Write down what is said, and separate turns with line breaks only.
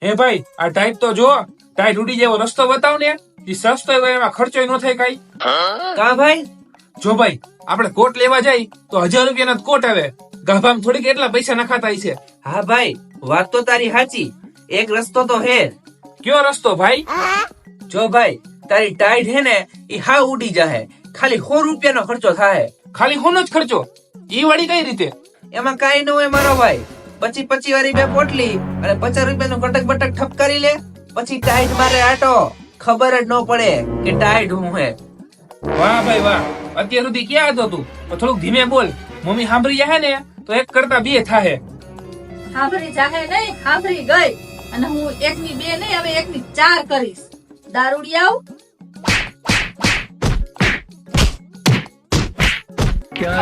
હે ભાઈ આ ટાઈટ તો જો, ટાઈટ ઉડી જેવો રસ્તો બતાવ ને, એ સસ્તો હોય એમાં ખર્ચો ન થાય કઈ.
કા ભાઈ?
જો ભાઈ આપણે કોટ લેવા જાય તો 1000 રૂપિયાના કોટ આવે, ગાભામાં થોડી કેટલા પૈસા નખાતા છે.
હા ભાઈ, વાત તો તારી સાચી. એક રસ્તો તો હે.
કયો રસ્તો ભાઈ?
જો ભાઈ, તારી ટાઈટ હે ને એ હાવ ઉડી જાહે, ખાલી 100 રૂપિયાનો ખર્ચો થાય.
ખાલી હોનો જ ખર્ચો? ઈ વાળી કઈ રીતે?
એમાં કાઈ ન હોય મારો ભાઈ. 25 વાળી બે પોટલી અને 50 રૂપિયાનું કટક બટક ઠપકારી લે, પછી ટાઈટ મારે આટો, ખબર જ ન પડે કે ટાઈટ હું હે.
વાહ ભાઈ વાહ, અત્યાર સુધી ક્યાં હતો તું? તો થોડુંક ધીમે બોલ, મમ્મી સાંભળી જાય ને તો 1 કરતા 2 થાહે.
સાંભળી જાહે નહીં, સાંભળી ગઈ. અને હું 1 ની 2 નહીં, હવે 1 ની 4 કરીશ. દારૂડિયાઓ,
क्या